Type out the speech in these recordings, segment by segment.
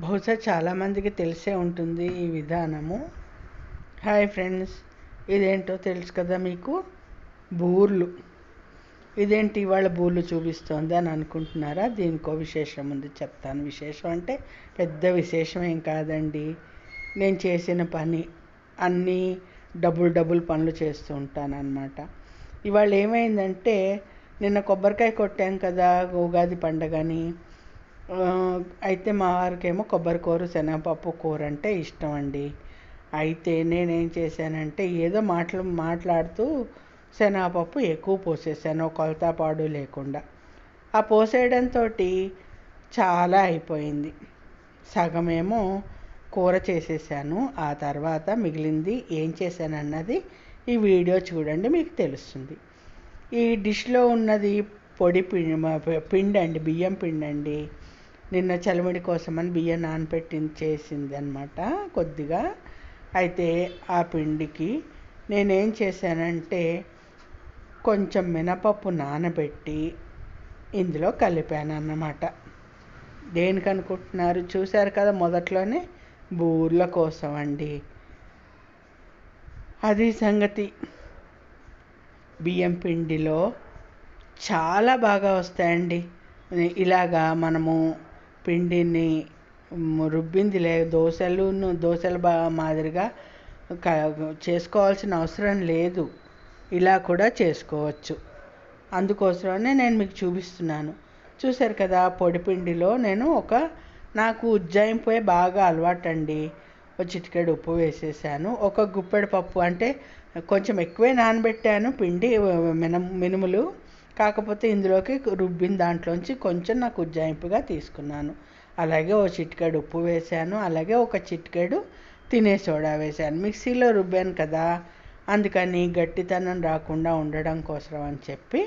బహుశా చాలామందికి తెలిసే ఉంటుంది ఈ విధానము. హాయ్ ఫ్రెండ్స్, ఇదేంటో తెలుసు కదా మీకు, బూర్లు. ఇదేంటి ఇవాళ బూర్లు చూపిస్తోంది అని అనుకుంటున్నారా? దీనికో విశేషం ఉంది, చెప్తాను. విశేషం అంటే పెద్ద విశేషం ఏం కాదండి. నేను చేసిన పని అన్నీ డబుల్ పనులు చేస్తూ ఉంటాను అన్నమాట. ఇవాళ ఏమైందంటే, నిన్న కొబ్బరికాయ కొట్టాం కదా ఉగాది పండగని. అయితే మా వారికేమో కొబ్బరి కూర శనగపప్పు కూర అంటే ఇష్టం అండి. అయితే నేనేం చేశానంటే, ఏదో మాట్లాడుతూ శనగపప్పు ఎక్కువ పోసేసాను, కొలతాపాడు లేకుండా. ఆ పోసేయడంతో చాలా అయిపోయింది. సగమేమో కూర చేసేసాను. ఆ తర్వాత మిగిలింది ఏం చేశానన్నది ఈ వీడియో చూడండి, మీకు తెలుస్తుంది. ఈ డిష్లో ఉన్నది పొడి పిండి అండి, బియ్యం పిండి అండి. నిన్న చలిమిడి కోసమని బియ్యం నానబెట్టి చేసింది అనమాట కొద్దిగా. అయితే ఆ పిండికి నేనేం చేశానంటే, కొంచెం మినపప్పు నానబెట్టి ఇందులో కలిపాను అన్నమాట. దేనికి అనుకుంటున్నారు? చూశారు కదా మొదట్లోనే, బూర్ల కోసం అండి. అది సంగతి. బియ్యం పిండిలో చాలా బాగా వస్తాయండి. ఇలాగా మనము పిండిని రుబ్బింది దోశల మాదిరిగా చేసుకోవాల్సిన అవసరం లేదు. ఇలా కూడా చేసుకోవచ్చు. అందుకోసమనే నేను మీకు చూపిస్తున్నాను. చూశారు కదా, పొడిపిండిలో నేను నాకు ఉజ్జాయింపు బాగా అలవాటండి. ఒక చిటికెడు ఉప్పు వేసేసాను. ఒక గుప్పెడు పప్పు, అంటే కొంచెం ఎక్కువే నానబెట్టాను పిండి మినుములు. కాకపోతే ఇందులోకి రుబ్బిన దాంట్లోంచి కొంచెం నాకు ఉజ్జాయింపుగా తీసుకున్నాను. అలాగే ఒక చిటికెడు ఉప్పు వేసాను. అలాగే ఒక చిటికెడు తినే సోడా వేసాను. మిక్సీలో రుబ్బాను కదా, అందుకని గట్టితనం రాకుండా ఉండడం కోసం అని చెప్పి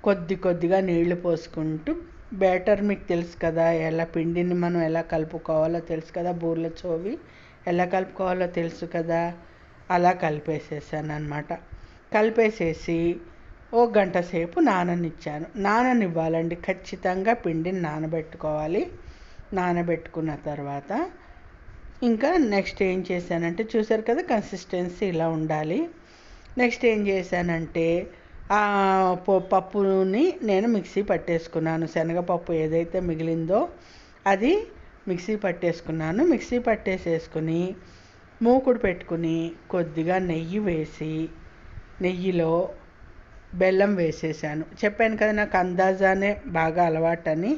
కొద్దిగా నీళ్లు పోసుకుంటూ, బ్యాటర్ మీకు తెలుసు కదా, పిండిని మనం ఎలా కలుపుకోవాలో తెలుసు కదా, బూర్ల చోవి ఎలా కలుపుకోవాలో తెలుసు కదా, అలా కలిపేసేసాను అన్నమాట. కలిపేసేసి ఓ గంట సేపు నాననివ్వాలండి. ఖచ్చితంగా పిండిని నానబెట్టుకోవాలి. నానబెట్టుకున్న తర్వాత ఇంకా నెక్స్ట్ ఏం చేశానంటే, చూసారు కదా కన్సిస్టెన్సీ ఇలా ఉండాలి. నెక్స్ట్ ఏం చేశానంటే, పప్పుని నేను మిక్సీ పట్టేసుకున్నాను. శనగపప్పు ఏదైతే మిగిలిందో అది మిక్సీ పట్టేసుకున్నాను. మిక్సీ పట్టేసేసుకుని మూకుడు పెట్టుకుని కొద్దిగా నెయ్యి వేసి, నెయ్యిలో బెల్లం వేసేసాను. చెప్పాను కదా నాకు అందాజానే బాగా అలవాటని.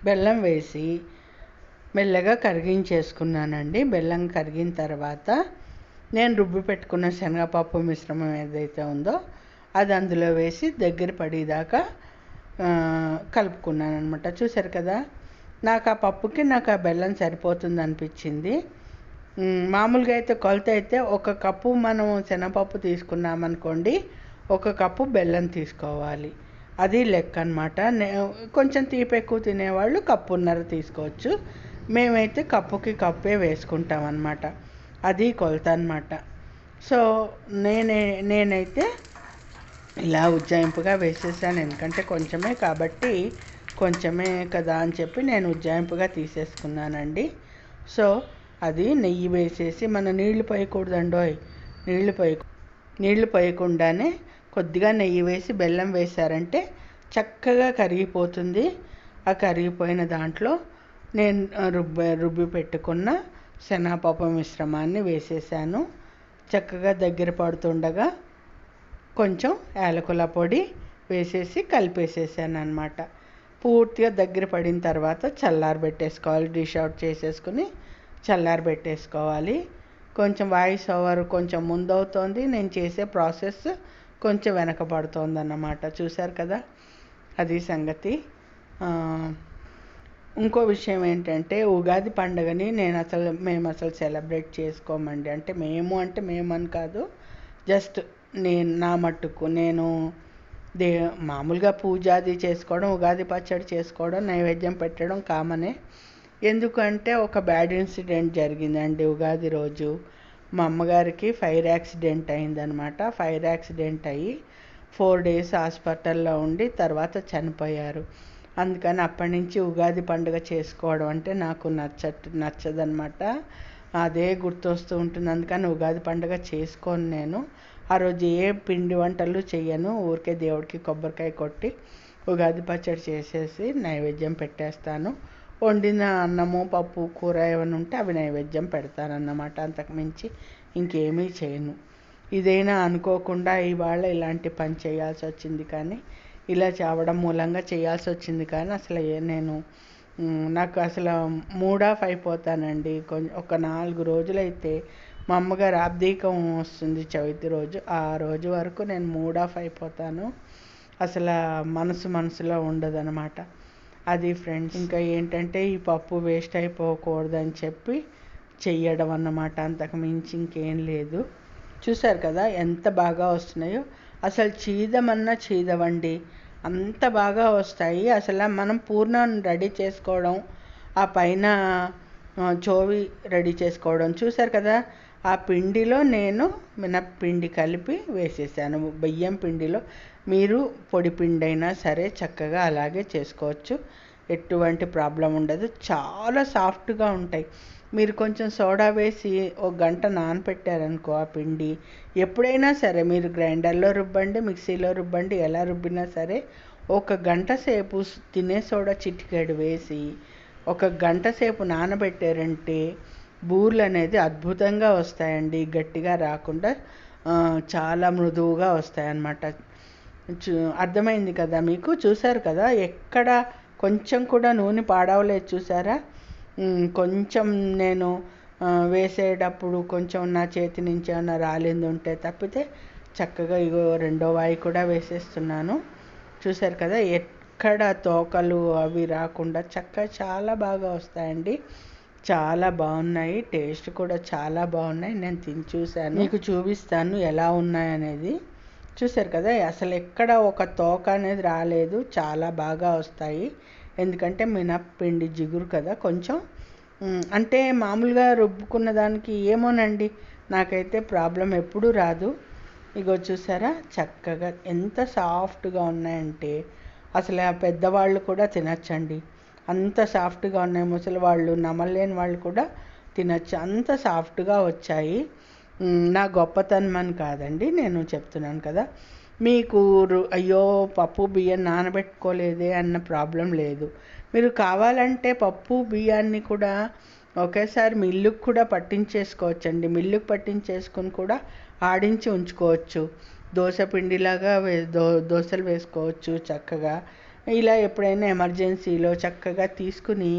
బెల్లం వేసి మెల్లగా కరిగించేసుకున్నానండి. బెల్లం కరిగిన తర్వాత నేను రుబ్బి పెట్టుకున్న శనగపప్పు మిశ్రమం ఏదైతే ఉందో అది అందులో వేసి దగ్గర పడేదాకా కలుపుకున్నాను అనమాట. చూసారు కదా, నాకు ఆ పప్పుకి నాకు ఆ బెల్లం సరిపోతుంది అనిపించింది. మామూలుగా అయితే కొలత అయితే 1 కప్పు మనం శనగపప్పు తీసుకున్నామనుకోండి, 1 కప్పు బెల్లం తీసుకోవాలి. అది లెక్క అనమాట. కొంచెం తీపి ఎక్కువ తినేవాళ్ళు కప్పున్నర తీసుకోవచ్చు. మేమైతే కప్పుకి కప్పే వేసుకుంటాం అన్నమాట. అది కొలత అనమాట. సో నేనైతే ఇలా ఉజ్జాయింపుగా వేసేసాను. ఎందుకంటే కొంచెమే కాబట్టి, కొంచెమే కదా అని చెప్పి నేను ఉజ్జాయింపుగా తీసేసుకున్నానండి. సో అది నెయ్యి వేసేసి, మనం నీళ్లు పోయకూడదండోయ్, నీళ్లు పోయకుండానే కొద్దిగా నెయ్యి వేసి బెల్లం వేశారంటే చక్కగా కరిగిపోతుంది. ఆ కరిగిపోయిన దాంట్లో నేను రుబ్బి పెట్టుకున్న శనగపప్పు మిశ్రమాన్ని వేసేసాను. చక్కగా దగ్గర పడుతుండగా కొంచెం యాలకుల పొడి వేసేసి కలిపేసేసాను అన్నమాట. పూర్తిగా దగ్గర పడిన తర్వాత చల్లారబెట్టేసుకోవాలి. డిష్ అవుట్ చేసేసుకుని చల్లారబెట్టేసుకోవాలి. కొంచెం వాయిస్ ఓవర్ కొంచెం ముందవుతోంది, నేను చేసే ప్రాసెస్ కొంచెం వెనకబడుతోంది అన్నమాట. చూశారు కదా, అది సంగతి. ఇంకో విషయం ఏంటంటే, ఉగాది పండుగని మేము అసలు సెలబ్రేట్ చేసుకోమండి. అంటే మేమని కాదు, జస్ట్ నా మట్టుకు నేను మామూలుగా పూజ అది చేసుకోవడం, ఉగాది పచ్చడి చేసుకోవడం, నైవేద్యం పెట్టడం కామనే. ఎందుకంటే ఒక బ్యాడ్ ఇన్సిడెంట్ జరిగిందండి ఉగాది రోజు. మా అమ్మగారికి ఫైర్ యాక్సిడెంట్ అయిందనమాట. ఫైర్ యాక్సిడెంట్ అయ్యి 4 days హాస్పిటల్లో ఉండి తర్వాత చనిపోయారు. అందుకని అప్పటి నుంచి ఉగాది పండుగ చేసుకోవడం అంటే నాకు నచ్చదనమాట. అదే గుర్తొస్తూ ఉంటుంది. అందుకని ఉగాది పండుగ చేసుకోను నేను. ఆ రోజు ఏ పిండి వంటలు చెయ్యను. ఊరికే దేవుడికి కొబ్బరికాయ కొట్టి ఉగాది పచ్చడి చేసేసి నైవేద్యం పెట్టేస్తాను. వండిన అన్నము పప్పు కూర ఏమైనా ఉంటే అవి నైవేద్యం పెడతానన్నమాట. అంతకుమించి ఇంకేమీ చేయను. ఇదైనా అనుకోకుండా ఇవాళ ఇలాంటి పని చేయాల్సి వచ్చింది, కానీ ఇలా చావడం మూలంగా చేయాల్సి వచ్చింది. కానీ అసలు నేను నాకు అసలు మూడ్ ఆఫ్ అయిపోతానండి. ఒక 4 రోజులైతే మా అమ్మగారు అబ్దీకం వస్తుంది చవితి రోజు. ఆ రోజు వరకు నేను మూడ్ ఆఫ్ అయిపోతాను. అసలు మనసులో ఉండదన్నమాట. అది ఫ్రెండ్స్. ఇంకా ఏంటంటే ఈ పప్పు వేస్ట్ అయిపోకూడదని చెప్పి చెయ్యడం అన్నమాట. అంతకు మించి ఇంకేం లేదు. చూశారు కదా ఎంత బాగా వస్తున్నాయో. అసలు చీదవండి, అంత బాగా వస్తాయి. అసలు మనం పూర్ణం రెడీ చేసుకోవడం, ఆ పైన చోవి రెడీ చేసుకోవడం. చూశారు కదా, ఆ పిండిలో నేను మినప్పిండి కలిపి వేసేసాను. బియ్యం పిండిలో మీరు పొడి పిండి అయినా సరే చక్కగా అలాగే చేసుకోవచ్చు. ఎటువంటి ప్రాబ్లం ఉండదు. చాలా సాఫ్ట్గా ఉంటాయి. మీరు కొంచెం సోడా వేసి 1 గంట నానపెట్టారనుకో ఆ పిండి, ఎప్పుడైనా సరే మీరు గ్రైండర్లో రుబ్బండి, మిక్సీలో రుబ్బండి, ఎలా రుబ్బినా సరే 1 గంట సేపు తినే సోడా చిటికెడు వేసి 1 గంట సేపు నానబెట్టారంటే బూర్లు అనేది అద్భుతంగా వస్తాయండి. గట్టిగా రాకుండా చాలా మృదువుగా వస్తాయన్నమాట. అర్థమైంది కదా మీకు? చూశారు కదా, ఎక్కడ కొంచెం కూడా నూనె పాడవలేదు. చూసారా? కొంచెం నేను వేసేటప్పుడు కొంచెం నా చేతి నుంచి ఏమన్నా రాలింది ఉంటే తప్పితే చక్కగా ఇగో రెండో వాయి కూడా వేసేస్తున్నాను. చూశారు కదా, ఎక్కడ తోకలు అవి రాకుండా చక్కగా చాలా బాగా వస్తాయండి. చాలా బాగున్నాయి. టేస్ట్ కూడా చాలా బాగున్నాయి. నేను తిని చూశాను, మీకు చూపిస్తాను ఎలా ఉన్నాయనేది. చూశారు కదా, అసలు ఎక్కడ ఒక తోక అనేది రాలేదు. చాలా బాగా వస్తాయి. ఎందుకంటే మినప్పిండి జిగురు కదా కొంచెం. అంటే మామూలుగా రుబ్బుకున్న దానికి ఏమోనండి, నాకైతే ప్రాబ్లం ఎప్పుడూ రాదు. ఇగో చూసారా చక్కగా ఎంత సాఫ్ట్గా ఉన్నాయంటే అసలు ఆ పెద్దవాళ్ళు కూడా తినచ్చండి. అంత సాఫ్ట్గా ఉన్నాయి. ముసలి వాళ్ళు, నమలలేని వాళ్ళు కూడా తినచ్చు. అంత సాఫ్ట్గా వచ్చాయి. నా గొప్పతనం అని కాదండి, నేను చెప్తున్నాను కదా. మీకు అయ్యో పప్పు బియ్యం నానబెట్టుకోలేదే అన్న ప్రాబ్లం లేదు. మీరు కావాలంటే పప్పు బియ్యాన్ని కూడా ఒకేసారి మిల్లుకు కూడా పట్టించేసుకోవచ్చండి. మిల్లుకు పట్టించేసుకొని కూడా ఆడించి ఉంచుకోవచ్చు. దోశ పిండిలాగా దోశలు వేసుకోవచ్చు చక్కగా. ఇలా ఎప్పుడైనా ఎమర్జెన్సీలో చక్కగా తీసుకుని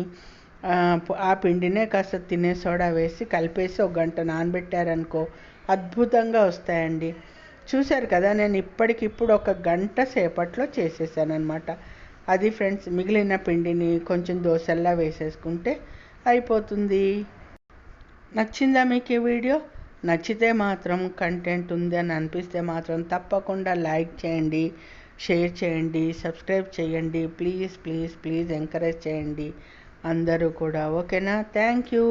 ఆ పిండినే కాస్త తినే సోడా వేసి కలిపేసి 1 గంట నానబెట్టారనుకో అద్భుతంగా వస్తాయండి. చూశారు కదా, నేను ఇప్పటికిప్పుడు 1 గంట సేపట్లో చేసేసాను అనమాట. అది ఫ్రెండ్స్. మిగిలిన పిండిని కొంచెం దోశల్లా వేసేసుకుంటే అయిపోతుంది. నచ్చిందా మీకు ఈ వీడియో? నచ్చితే మాత్రం, కంటెంట్ ఉంది అని అనిపిస్తే మాత్రం తప్పకుండా లైక్ చేయండి, షేర్ చేయండి, సబ్స్క్రైబ్ చేయండి. ప్లీజ్ ప్లీజ్ ప్లీజ్ ఎంకరేజ్ చేయండి అందరూ కూడా. ఓకేనా? Thank you.